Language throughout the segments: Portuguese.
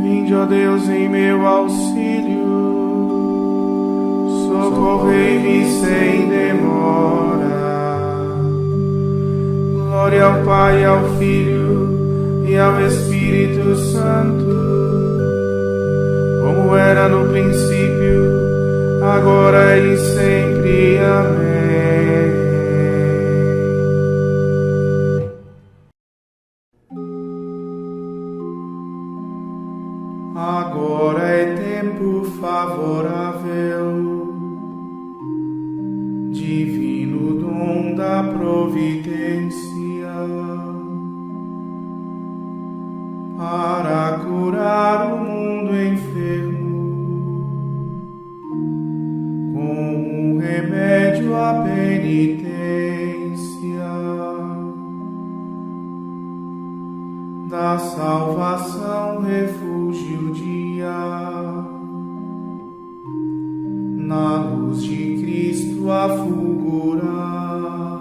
Vinde, ó Deus, em meu auxílio, socorrei-me sem demora. Glória ao Pai, ao Filho e ao Espírito Santo, como era no princípio, agora e sempre. Amém. Agora é tempo favorável, divino dom da providência, para curar o mundo enfermo, com um remédio à penitência, da salvação refúgio dia, na luz de Cristo a fulgurar,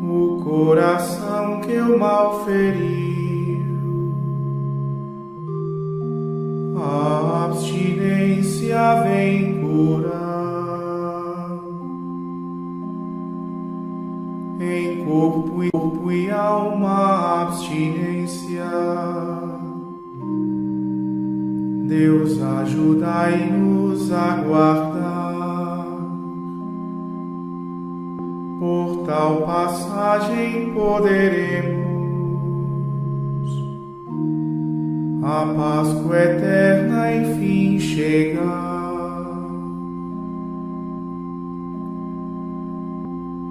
o coração que o mal feriu, a abstinência vem curar. Em corpo e alma abstinência, Deus ajudai-nos a guardar. Por tal passagem poderemos a Páscoa eterna enfim chegar.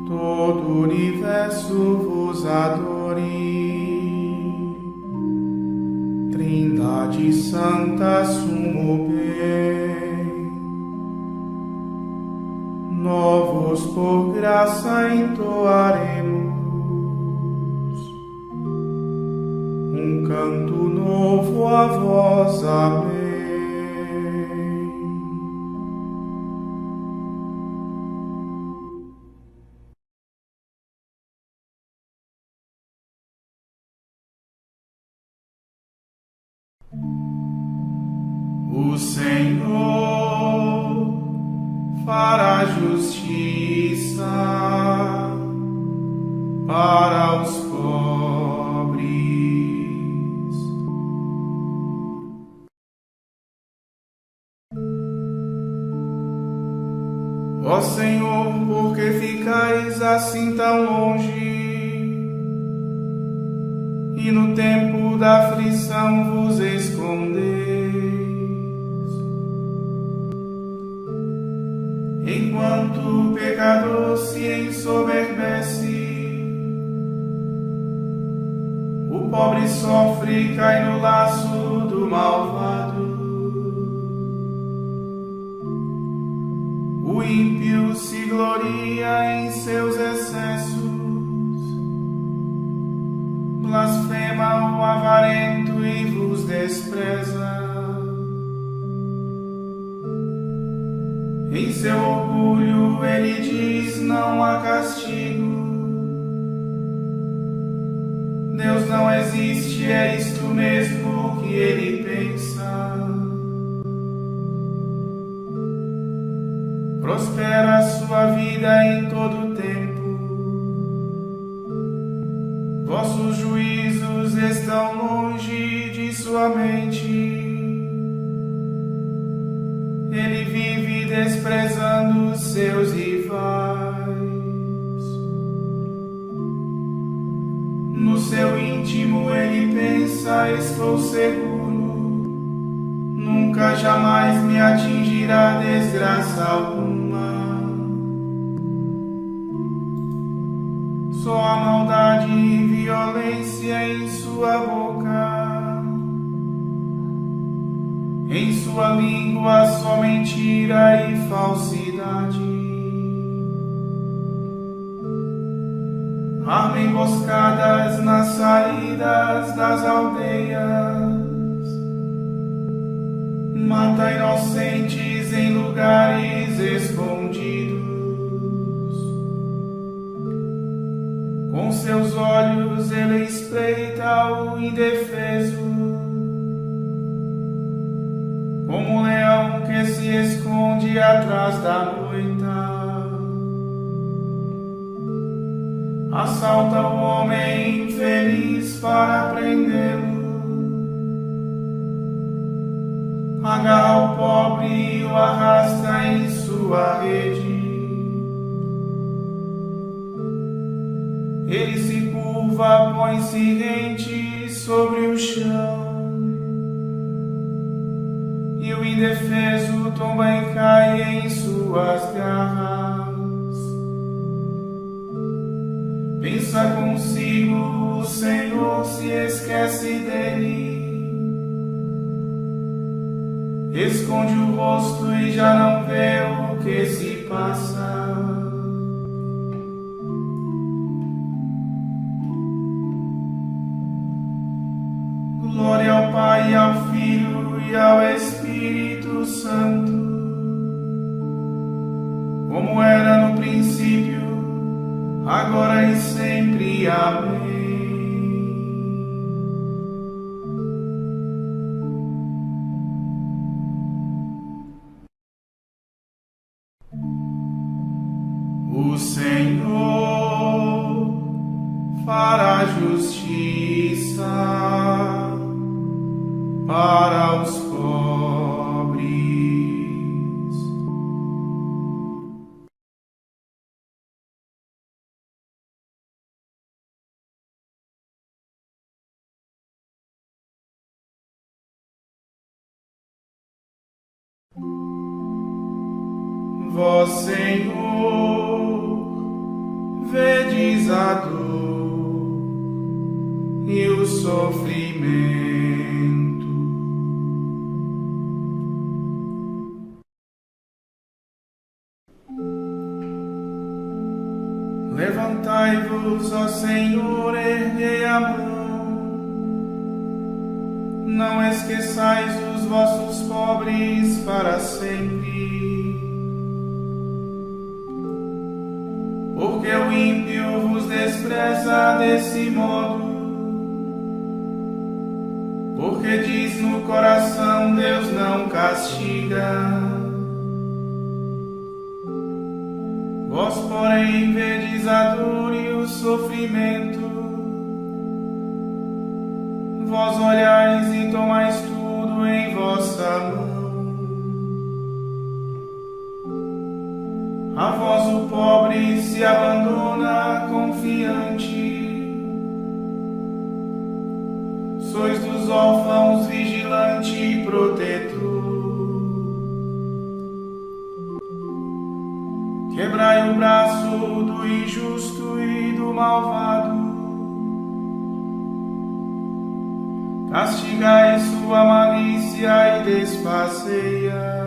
Todo o universo vos adore, Trindade Santa, sumo bem. Novos por graça entoaremos um canto novo a vós, amém. O Senhor fará justiça para os pobres. Ó Senhor, por que ficais assim tão longe? E no tempo da aflição vos escondeis? Enquanto o pecador se ensoberbece, o pobre sofre e cai no laço do malvado. O ímpio se gloria em seus excessos, blasfema o avarento e vos despreza. Em seu orgulho ele diz: não há castigo. Deus não existe, é isto mesmo que ele pensa. Prospera a sua vida em todo o tempo. Vossos juízos estão longe de sua mente. Ele vive desprezando seus rivais. No seu íntimo ele pensa: estou seguro, nunca jamais me atingirá desgraça alguma. Só a maldade e violência em sua boca. Em sua língua só mentira e falsidade. Arma emboscadas nas saídas das aldeias. Mata inocentes em lugares escondidos. Com Com seus olhos ele espreita o indefeso, como um leão que se esconde atrás da moita. Assalta o homem infeliz para prendê-lo, agarra o pobre e o arrasta em sua rede. Ele se curva, põe-se rente sobre o chão, e o indefeso tomba e cai em suas garras. Pensa consigo, o Senhor se esquece dele, esconde o rosto e já não vê o que se passa. Glória ao Pai, ao Filho e ao Espírito Santo, como era no princípio, agora e sempre. Amém. O Senhor fará justiça para os pobres. Vós, Senhor, vedes a dor e o sofrimento. Levantai-vos, ó Senhor, erguei a mão. Não esqueçais os vossos pobres para sempre. Porque o ímpio vos despreza desse modo. Porque diz no coração, Deus não castiga. Vós, porém, vedes a dor e o sofrimento. Vós olhais e tomais tudo em vossa mão. A vós o pobre se abandona confiante. Sois dos órfãos vigilante e protetor. Quebrai o braço do injusto e do malvado. Castigai sua malícia e desfaceia.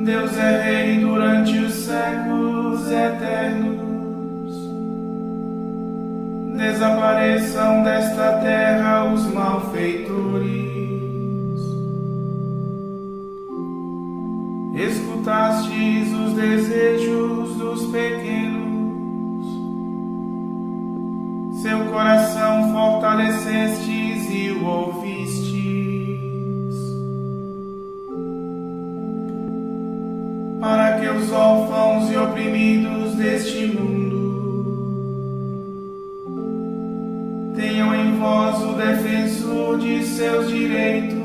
Deus é rei durante os séculos eternos. Desapareçam desta terra os malfeitores. Escutastes os desejos dos pequenos, seu coração fortalecestes e o ouvistes. Para que os órfãos e oprimidos deste mundo tenham em vós o defensor de seus direitos,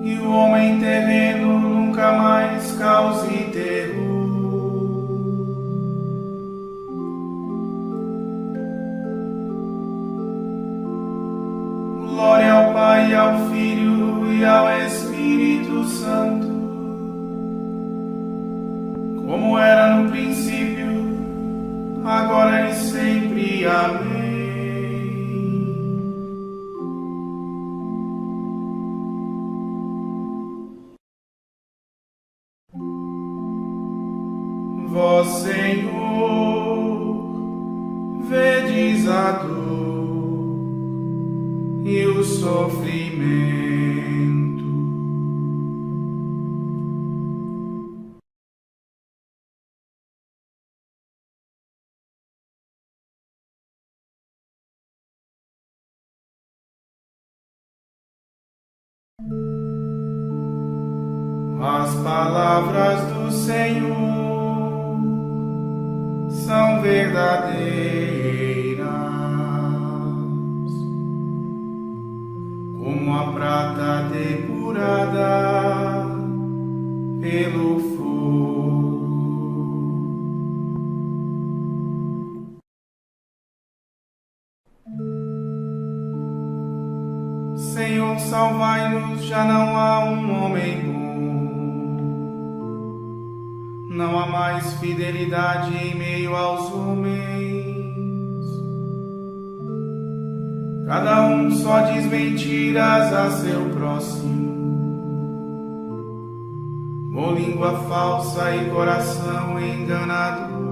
e o homem terreno nunca mais cause terror. Glória ao Pai, ao Filho e ao Espírito Santo, como era no princípio, agora e sempre. Amém. Vós, Senhor, vedes a dor e o sofrimento. As palavras do Senhor são verdadeiras, como a prata depurada pelo fogo. Senhor, salvai-nos, já não há um homem bom. Não há mais fidelidade em meio aos homens. Cada um só diz mentiras a seu próximo. Com língua falsa e coração enganador.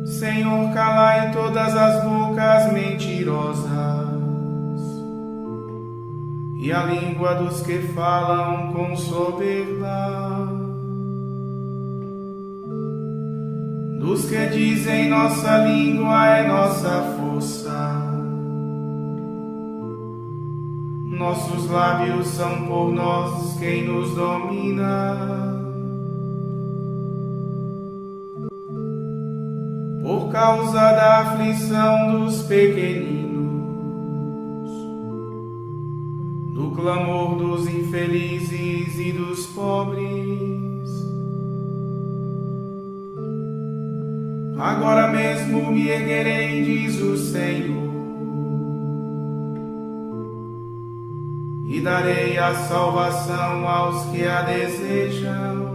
Senhor, calai todas as bocas mentirosas e a língua dos que falam com soberba, dos que dizem nossa língua é nossa força, nossos lábios são por nós quem nos domina. Por causa da aflição dos pequeninos, do clamor dos infelizes e dos pobres, agora mesmo me erguerei, diz o Senhor, e darei a salvação aos que a desejam.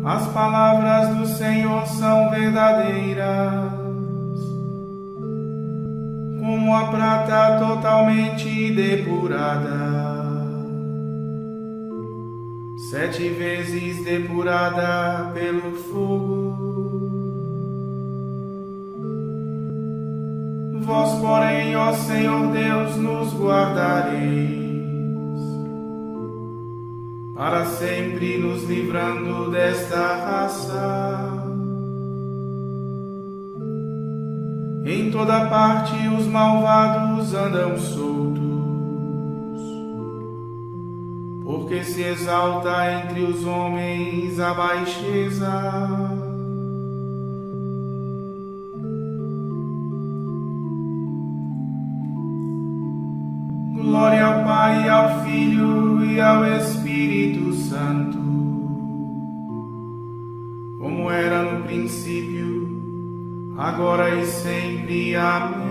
As palavras do Senhor são verdadeiras, como a prata totalmente depurada, 7 vezes depurada pelo fogo. Vós, porém, ó Senhor Deus, nos guardareis, para sempre nos livrando desta raça. Em toda parte os malvados andam soltos, porque se exalta entre os homens a baixeza. Glória ao Pai, ao Filho e ao Espírito Santo, como era no princípio, agora e sempre. Amém.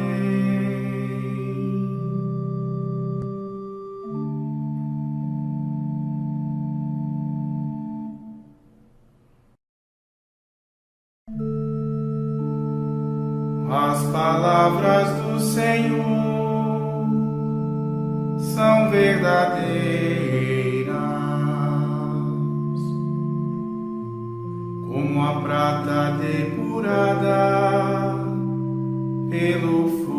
As palavras do Senhor são verdadeiras, como a prata depurada pelo fogo.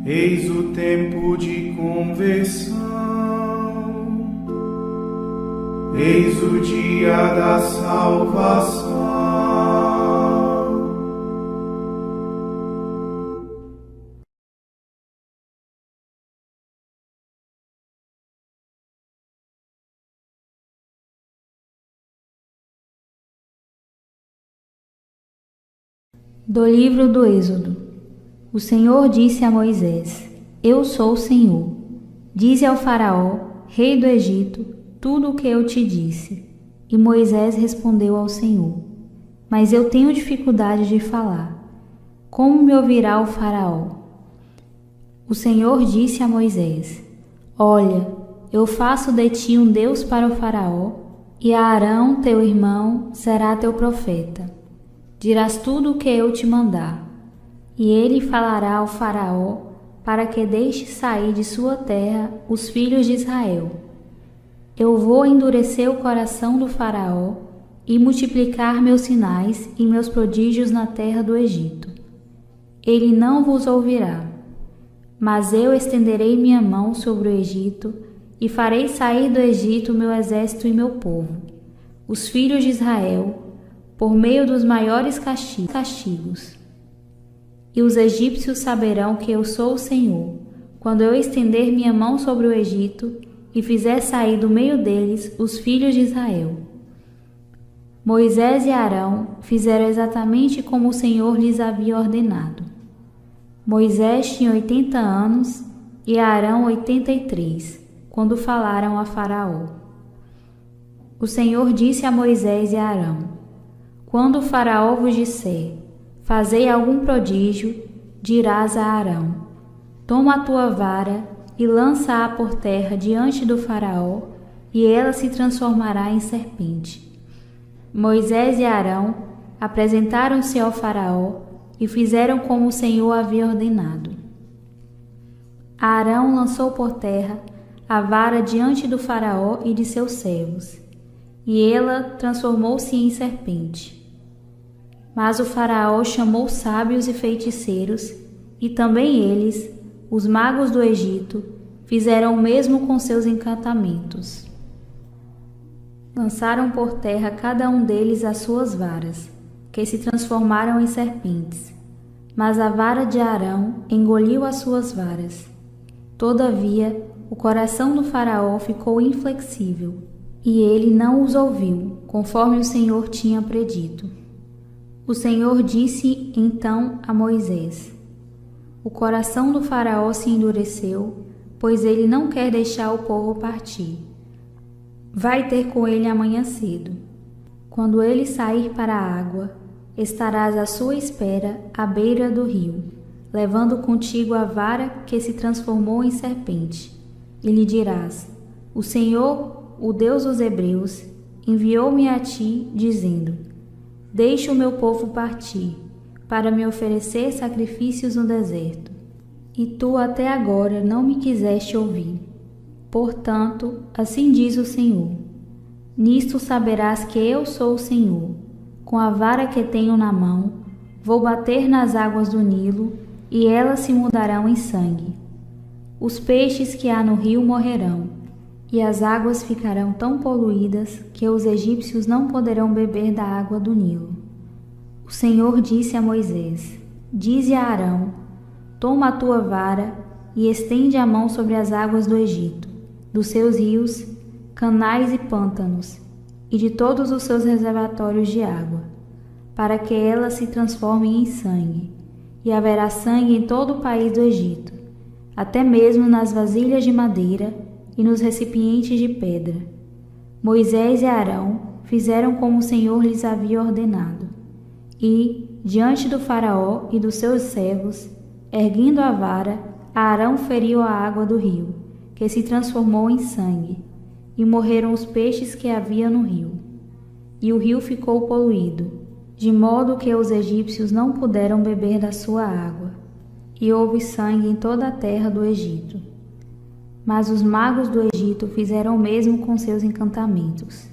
Eis o tempo de conversão, eis o dia da salvação. Do livro do Êxodo. O Senhor disse a Moisés: Eu sou o Senhor. Dize ao faraó, rei do Egito, tudo o que eu te disse. E Moisés respondeu ao Senhor: Mas eu tenho dificuldade de falar. Como me ouvirá o faraó? O Senhor disse a Moisés: Olha, eu faço de ti um Deus para o faraó, e Arão, teu irmão, será teu profeta. Dirás tudo o que eu te mandar. E ele falará ao faraó, para que deixe sair de sua terra os filhos de Israel. Eu vou endurecer o coração do faraó e multiplicar meus sinais e meus prodígios na terra do Egito. Ele não vos ouvirá. Mas eu estenderei minha mão sobre o Egito e farei sair do Egito meu exército e meu povo, os filhos de Israel, por meio dos maiores castigos. E os egípcios saberão que eu sou o Senhor, quando eu estender minha mão sobre o Egito e fizer sair do meio deles os filhos de Israel. Moisés e Arão fizeram exatamente como o Senhor lhes havia ordenado. Moisés tinha 80 anos e Arão 83, quando falaram a Faraó. O Senhor disse a Moisés e a Arão: Quando o Faraó vos disser, fazei algum prodígio, dirás a Arão: Toma a tua vara e lança-a por terra diante do Faraó, e ela se transformará em serpente. Moisés e Arão apresentaram-se ao Faraó e fizeram como o Senhor havia ordenado. Arão lançou por terra a vara diante do Faraó e de seus servos, e ela transformou-se em serpente. Mas o Faraó chamou sábios e feiticeiros, e também eles, os magos do Egito, fizeram o mesmo com seus encantamentos. Lançaram por terra cada um deles as suas varas, que se transformaram em serpentes. Mas a vara de Arão engoliu as suas varas. Todavia, o coração do Faraó ficou inflexível, e ele não os ouviu, conforme o Senhor tinha predito. O Senhor disse então a Moisés: O coração do Faraó se endureceu, pois ele não quer deixar o povo partir. Vai ter com ele amanhã cedo. Quando ele sair para a água, estarás à sua espera à beira do rio, levando contigo a vara que se transformou em serpente. E lhe dirás: O Senhor, o Deus dos Hebreus, enviou-me a ti, dizendo: Deixa o meu povo partir, para me oferecer sacrifícios no deserto. E tu até agora não me quiseste ouvir. Portanto, assim diz o Senhor: Nisto saberás que eu sou o Senhor. Com a vara que tenho na mão, vou bater nas águas do Nilo, e elas se mudarão em sangue. Os peixes que há no rio morrerão, e as águas ficarão tão poluídas que os egípcios não poderão beber da água do Nilo. O Senhor disse a Moisés: Dize a Arão: Toma a tua vara e estende a mão sobre as águas do Egito, dos seus rios, canais e pântanos, e de todos os seus reservatórios de água, para que elas se transformem em sangue, e haverá sangue em todo o país do Egito, até mesmo nas vasilhas de madeira e nos recipientes de pedra. Moisés e Arão fizeram como o Senhor lhes havia ordenado, e, diante do Faraó e dos seus servos, erguendo a vara, Arão feriu a água do rio, que se transformou em sangue, e morreram os peixes que havia no rio. E o rio ficou poluído, de modo que os egípcios não puderam beber da sua água, e houve sangue em toda a terra do Egito. Mas os magos do Egito fizeram o mesmo com seus encantamentos.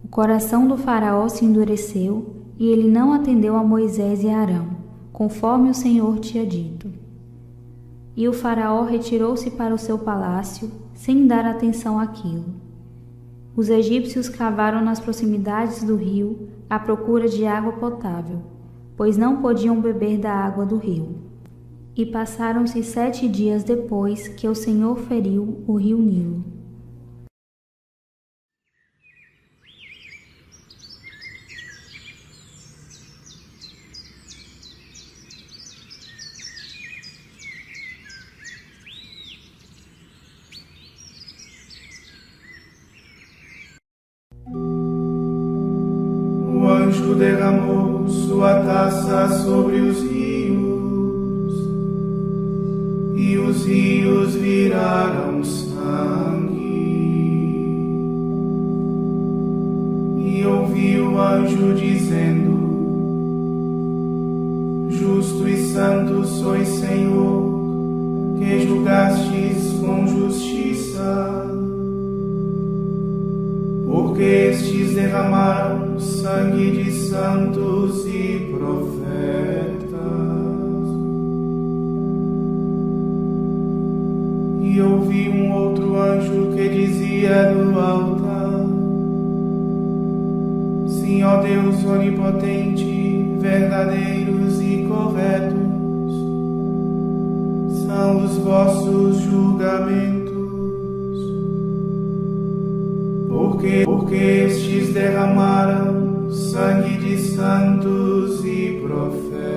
O coração do Faraó se endureceu, e ele não atendeu a Moisés e Arão, conforme o Senhor tinha dito. E o Faraó retirou-se para o seu palácio, sem dar atenção àquilo. Os egípcios cavaram nas proximidades do rio à procura de água potável, pois não podiam beber da água do rio. E passaram-se 7 dias depois que o Senhor feriu o rio Nilo. O anjo derramou sua taça sobre os rios, e os rios viraram sangue. E ouvi o anjo dizendo: Justo e santo sois, Senhor, que julgastes com justiça, porque estes derramaram sangue de santos e profetas. dia no altar. Sim, ó Deus onipotente, verdadeiros e corretos são os vossos julgamentos, porque estes derramaram sangue de santos e profetas.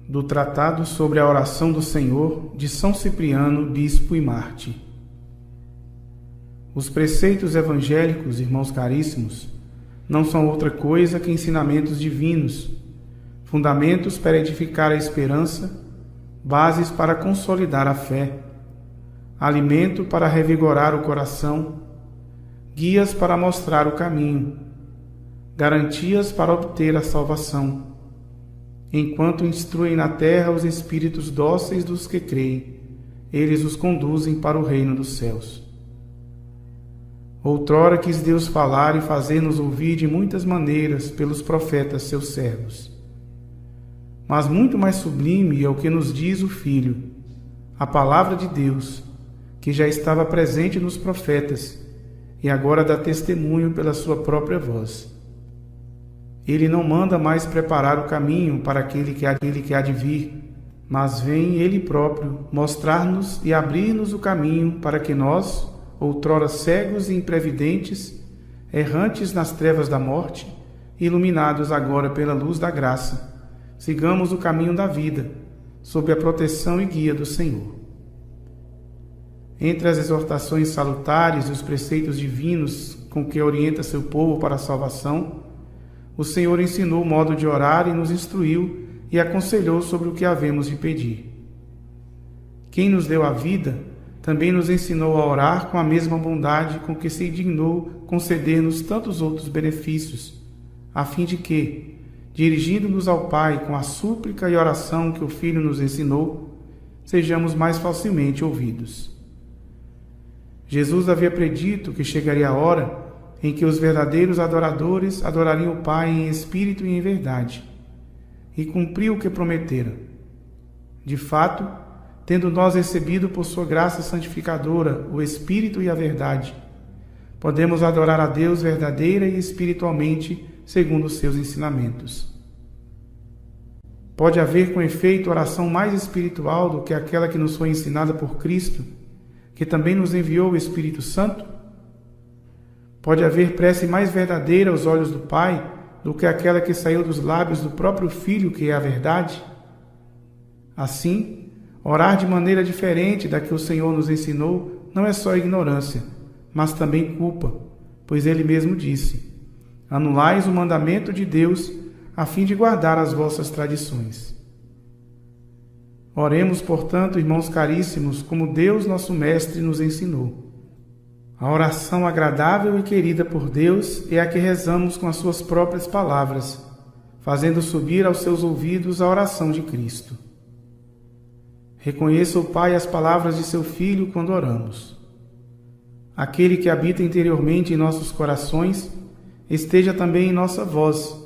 Do Tratado sobre a Oração do Senhor, de São Cipriano, Bispo e Mártir. Os preceitos evangélicos, irmãos caríssimos, não são outra coisa que ensinamentos divinos, fundamentos para edificar a esperança, bases para consolidar a fé, alimento para revigorar o coração, guias para mostrar o caminho, garantias para obter a salvação, enquanto instruem na terra os espíritos dóceis dos que creem, eles os conduzem para o reino dos céus. Outrora quis Deus falar e fazer-nos ouvir de muitas maneiras pelos profetas seus servos. Mas muito mais sublime é o que nos diz o Filho, a palavra de Deus, que já estava presente nos profetas e agora dá testemunho pela sua própria voz. Ele não manda mais preparar o caminho para aquele que há de vir, mas vem Ele próprio mostrar-nos e abrir-nos o caminho para que nós, outrora cegos e imprevidentes, errantes nas trevas da morte, iluminados agora pela luz da graça, sigamos o caminho da vida, sob a proteção e guia do Senhor. Entre as exortações salutares e os preceitos divinos com que orienta seu povo para a salvação, o Senhor ensinou o modo de orar e nos instruiu e aconselhou sobre o que havemos de pedir. Quem nos deu a vida, também nos ensinou a orar com a mesma bondade com que se dignou conceder-nos tantos outros benefícios, a fim de que, dirigindo-nos ao Pai com a súplica e oração que o Filho nos ensinou, sejamos mais facilmente ouvidos. Jesus havia predito que chegaria a hora em que os verdadeiros adoradores adorariam o Pai em espírito e em verdade, e cumpriu o que prometera. De fato, tendo nós recebido por sua graça santificadora o Espírito e a verdade, podemos adorar a Deus verdadeira e espiritualmente segundo os seus ensinamentos. Pode haver, com efeito, oração mais espiritual do que aquela que nos foi ensinada por Cristo, que também nos enviou o Espírito Santo? Pode haver prece mais verdadeira aos olhos do Pai do que aquela que saiu dos lábios do próprio Filho, que é a verdade? Assim, orar de maneira diferente da que o Senhor nos ensinou não é só ignorância, mas também culpa, pois Ele mesmo disse: anulais o mandamento de Deus a fim de guardar as vossas tradições. Oremos, portanto, irmãos caríssimos, como Deus nosso Mestre nos ensinou. A oração agradável e querida por Deus é a que rezamos com as suas próprias palavras, fazendo subir aos seus ouvidos a oração de Cristo. Reconheça o Pai as palavras de seu Filho quando oramos. Aquele que habita interiormente em nossos corações, esteja também em nossa voz.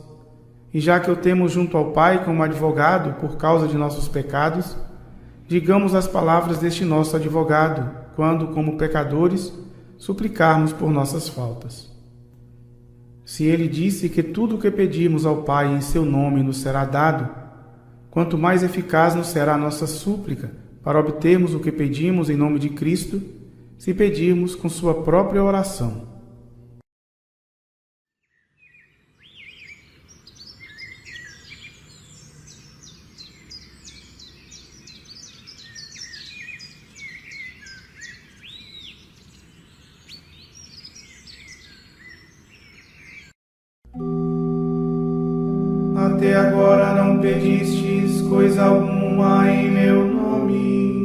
E já que o temos junto ao Pai como advogado por causa de nossos pecados, digamos as palavras deste nosso advogado, quando, como pecadores, suplicarmos por nossas faltas. Se ele disse que tudo o que pedimos ao Pai em seu nome nos será dado, quanto mais eficaz nos será a nossa súplica para obtermos o que pedimos em nome de Cristo, se pedirmos com sua própria oração. Até agora não pedistes coisa alguma em meu nome.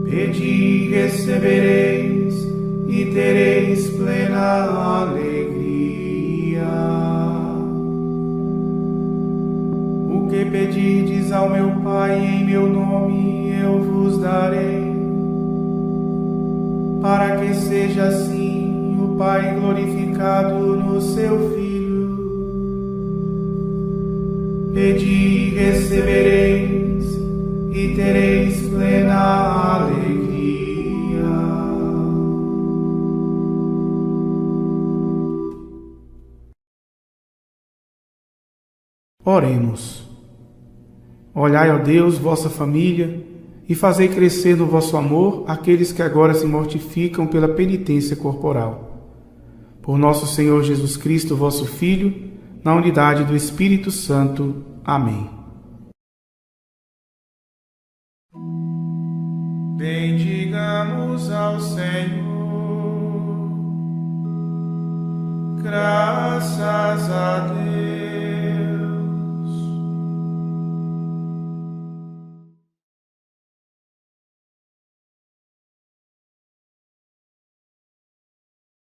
Pedi e recebereis, e tereis plena alegria. O que pedis pedirdes ao meu Pai em meu nome, eu vos darei, para que seja assim o Pai glorificado no seu Filho. Pedi e recebereis, e tereis plena alegria. Oremos. Olhai, ó Deus, vossa família, e fazei crescer no vosso amor aqueles que agora se mortificam pela penitência corporal. Por nosso Senhor Jesus Cristo, vosso Filho, na unidade do Espírito Santo. Amém. Bendigamos ao Senhor. Graças a Deus.